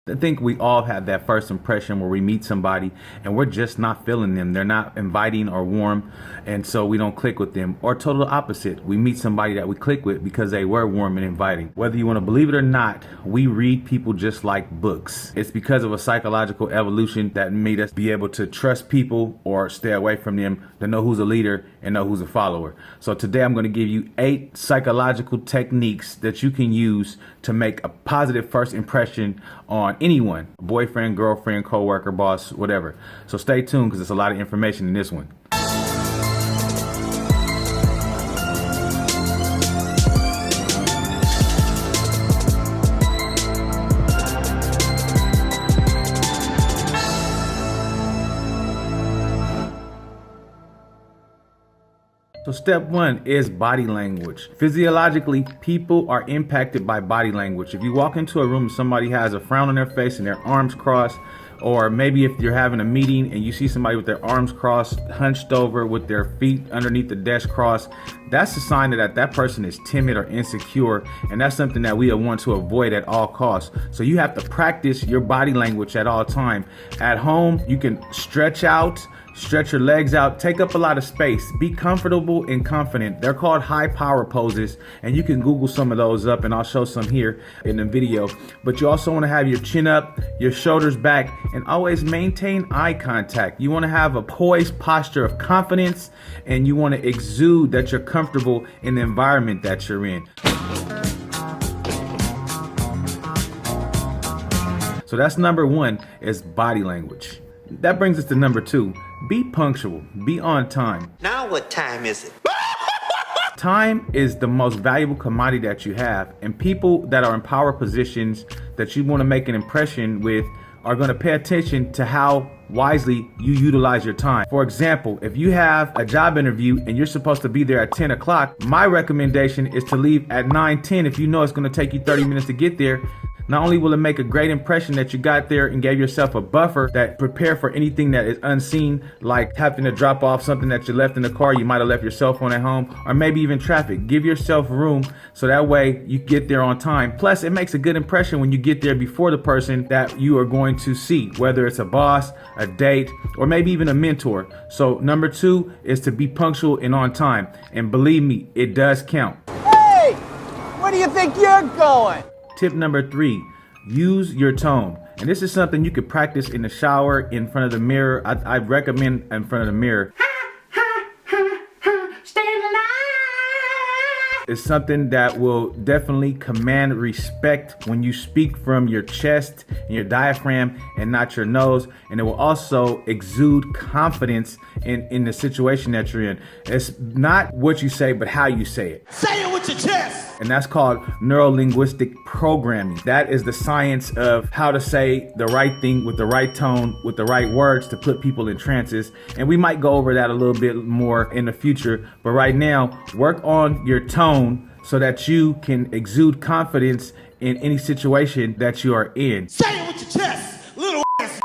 I think we all have that first impression where we meet somebody and we're just not feeling them. They're not inviting or warm, and so we don't click with them. Or total opposite, we meet somebody that we click with because they were warm and inviting. Whether you want to believe it or not, we read people just like books. It's because of a psychological evolution that made us be able to trust people or stay away from them, to know who's a leader and know who's a follower. So today I'm going to give you 8 psychological techniques that you can use to make a positive first impression on anyone, boyfriend, girlfriend, coworker, boss, whatever. So stay tuned because there's a lot of information in this one. So step 1 is body language. Physiologically, people are impacted by body language. If you walk into a room and somebody has a frown on their face and their arms crossed, or maybe if you're having a meeting and you see somebody with their arms crossed, hunched over with their feet underneath the desk crossed, that's a sign that person is timid or insecure, and that's something that we want to avoid at all costs. So you have to practice your body language at all time. At home, you can stretch out, stretch your legs out, take up a lot of space, be comfortable and confident. They're called high power poses, and you can Google some of those up, and I'll show some here in the video. But you also want to have your chin up, your shoulders back, and always maintain eye contact. You want to have a poised posture of confidence, and you want to exude that you're comfortable in the environment that you're in. So that's number 1, is body language. That brings us to number 2. Be punctual. Be on time. Now what time is it? Time is the most valuable commodity that you have, and people that are in power positions that you want to make an impression with are going to pay attention to how wisely you utilize your time. For example, if you have a job interview and you're supposed to be there at 10 o'clock, my recommendation is to leave at 9:10 if you know it's going to take you 30 minutes to get there. Not only will it make a great impression that you got there and gave yourself a buffer that prepare for anything that is unseen, like having to drop off something that you left in the car, you might have left your cell phone at home, or maybe even traffic. Give yourself room so that way you get there on time. Plus, it makes a good impression when you get there before the person that you are going to see, whether it's a boss, a date, or maybe even a mentor. So number 2 is to be punctual and on time. And believe me, it does count. Hey, where do you think you're going? Tip number 3, use your tone. And this is something you could practice in the shower, in front of the mirror. I recommend in front of the mirror. It's something that will definitely command respect when you speak from your chest and your diaphragm and not your nose. And it will also exude confidence in the situation that you're in. It's not what you say, but how you say it. Say it with your chest! And that's called neuro-linguistic programming. That is the science of how to say the right thing with the right tone, with the right words to put people in trances. And we might go over that a little bit more in the future. But right now, work on your tone so that you can exude confidence in any situation that you are in. Say it with your chest, little ass.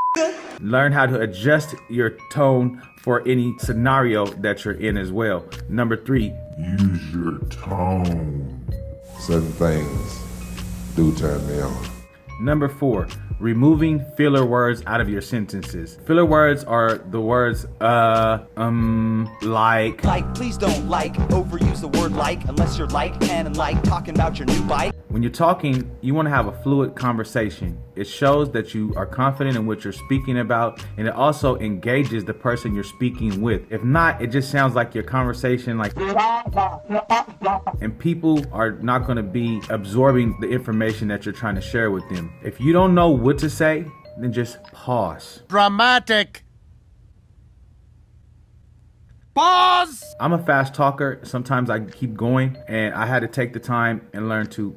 Learn how to adjust your tone for any scenario that you're in as well. Number 3, use your tone. Certain things do turn me on. Number 4, removing filler words out of your sentences. Filler words are the words like. Like, please don't overuse the word like unless you're talking about your new bike. When you're talking, you want to have a fluid conversation. It shows that you are confident in what you're speaking about, and it also engages the person you're speaking with. If not, it just sounds like your conversation like, and people are not going to be absorbing the information that you're trying to share with them. If you don't know what to say, then just pause. Dramatic. Pause! I'm a fast talker. Sometimes I keep going, and I had to take the time and learn to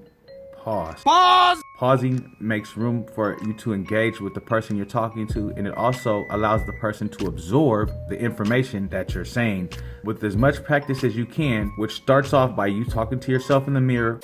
pause. Pause! Pausing makes room for you to engage with the person you're talking to, and it also allows the person to absorb the information that you're saying with as much practice as you can, which starts off by you talking to yourself in the mirror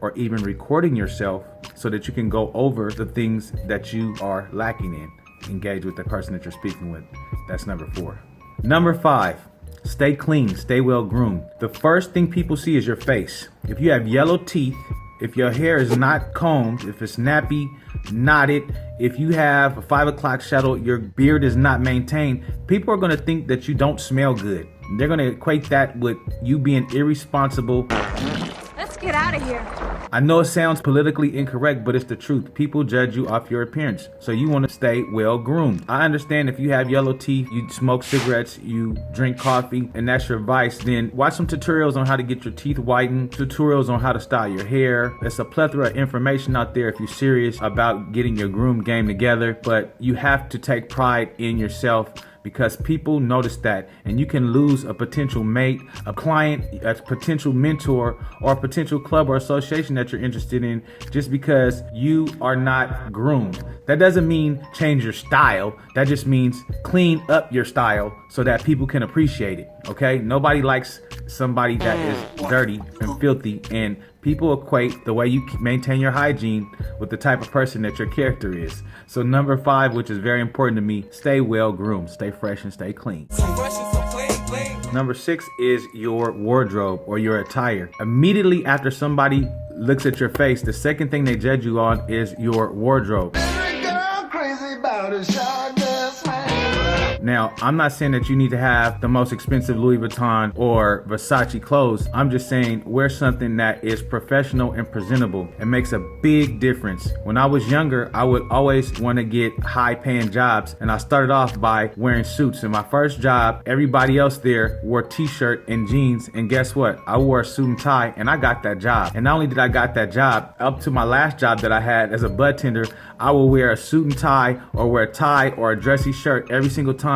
or even recording yourself so that you can go over the things that you are lacking in. Engage with the person that you're speaking with. That's number 4. Number 5, stay clean, stay well groomed. The first thing people see is your face. If you have yellow teeth If your hair is not combed, if it's nappy, knotted, if you have a 5 o'clock shadow, your beard is not maintained, people are going to think that you don't smell good. They're going to equate that with you being irresponsible. Let's get out of here. I know it sounds politically incorrect, but it's the truth. People judge you off your appearance, so you want to stay well groomed. I understand if you have yellow teeth, you smoke cigarettes, you drink coffee, and that's your vice, then watch some tutorials on how to get your teeth whitened, tutorials on how to style your hair. There's a plethora of information out there if you're serious about getting your groom game together, but you have to take pride in yourself, because people notice that, and you can lose a potential mate, a client, a potential mentor, or a potential club or association that you're interested in just because you are not groomed. That doesn't mean change your style. That just means clean up your style so that people can appreciate it, okay? Nobody likes somebody that is dirty and filthy, and people equate the way you maintain your hygiene with the type of person that your character is. So number 5, which is very important to me, stay well groomed, stay fresh and stay clean. Number 6 is your wardrobe or your attire. Immediately after somebody looks at your face, the second thing they judge you on is your wardrobe. Now, I'm not saying that you need to have the most expensive Louis Vuitton or Versace clothes. I'm just saying wear something that is professional and presentable. It makes a big difference. When I was younger, I would always want to get high-paying jobs, and I started off by wearing suits. In my first job, everybody else there wore t-shirt and jeans, and guess what? I wore a suit and tie, and I got that job. And not only did I got that job, up to my last job that I had as a bud tender, I would wear a suit and tie or wear a tie or a dressy shirt every single time.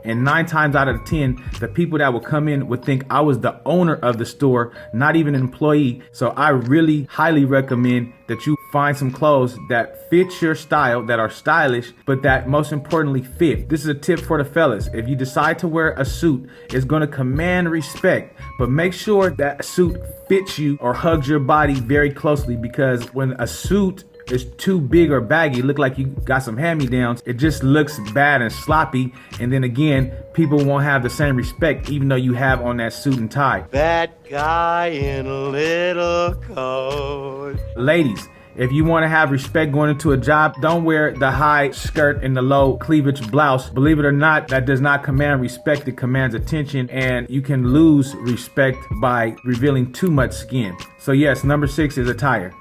And 9 times out of 10, the people that would come in would think I was the owner of the store, not even an employee. So I really highly recommend that you find some clothes that fit your style, that are stylish, but that most importantly fit. This is a tip for the fellas. If you decide to wear a suit, it's going to command respect, but make sure that suit fits you or hugs your body very closely, because when a suit is too big or baggy, look like you got some hand-me-downs, it just looks bad and sloppy, and then again, people won't have the same respect even though you have on that suit and tie. That guy in a little coat. Ladies, if you want to have respect going into a job, don't wear the high skirt and the low cleavage blouse. Believe it or not, that does not command respect, it commands attention, and you can lose respect by revealing too much skin. So yes, number 6 is attire.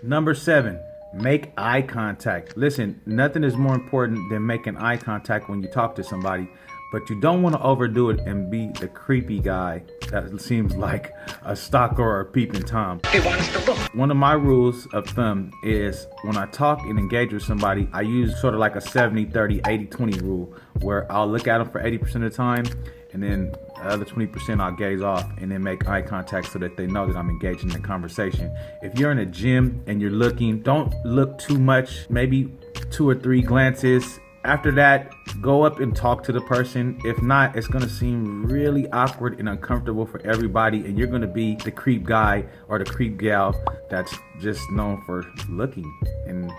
Number 7, make eye contact. Listen, nothing is more important than making eye contact when you talk to somebody, but you don't want to overdo it and be the creepy guy that seems like a stalker or a peeping Tom. One of my rules of thumb is when I talk and engage with somebody, I use sort of like a 70-30, 80-20 rule, where I'll look at them for 80% of the time, and then the other 20% I'll gaze off and then make eye contact so that they know that I'm engaged in the conversation. If you're in a gym and you're looking, don't look too much, maybe 2 or 3 glances. After that, go up and talk to the person. If not, it's gonna seem really awkward and uncomfortable for everybody, and you're gonna be the creep guy or the creep gal that's just known for looking and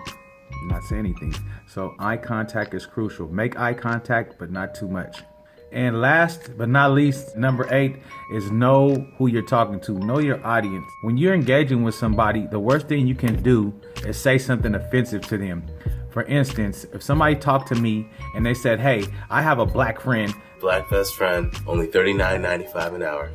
not say anything. So eye contact is crucial. Make eye contact, but not too much. And last but not least, number 8 is know who you're talking to. Know your audience. When you're engaging with somebody, the worst thing you can do is say something offensive to them. For instance, if somebody talked to me and they said, hey, I have a black friend. Black best friend, only $39.95 an hour.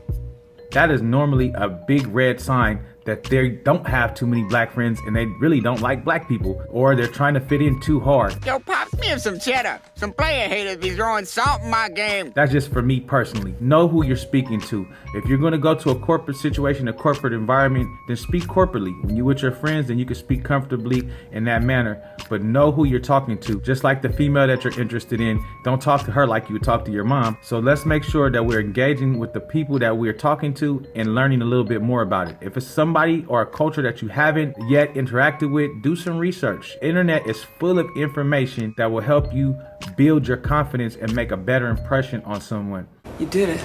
That is normally a big red sign that they don't have too many black friends and they really don't like black people, or they're trying to fit in too hard. Yo, Pops, me have some cheddar. Some player haters be throwing salt in my game. That's just for me personally. Know who you're speaking to. If you're going to go to a corporate situation, a corporate environment, then speak corporately. When you're with your friends, then you can speak comfortably in that manner, but know who you're talking to. Just like the female that you're interested in, don't talk to her like you would talk to your mom. So let's make sure that we're engaging with the people that we're talking to and learning a little bit more about it. If it's somebody or a culture that you haven't yet interacted with, do some research. Internet is full of information that will help you build your confidence and make a better impression on someone. You did it.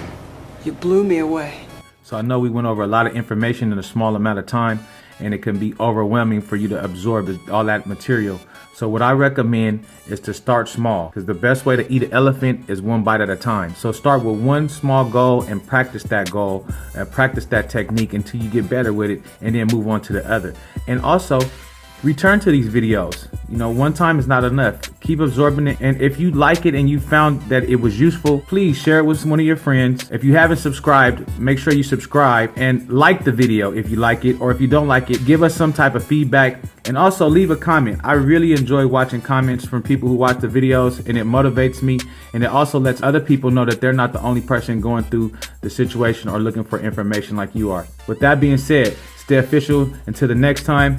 You blew me away. So I know we went over a lot of information in a small amount of time, and it can be overwhelming for you to absorb all that material. So what I recommend is to start small, because the best way to eat an elephant is one bite at a time. So start with one small goal and practice that goal, practice that technique until you get better with it, and then move on to the other. And also, return to these videos. You know, one time is not enough. Keep absorbing it. And if you like it and you found that it was useful, please share it with one of your friends. If you haven't subscribed, make sure you subscribe and like the video if you like it, or if you don't like it, give us some type of feedback, and also leave a comment. I really enjoy watching comments from people who watch the videos, and it motivates me, and it also lets other people know that they're not the only person going through the situation or looking for information like you are. With that being said, stay official until the next time.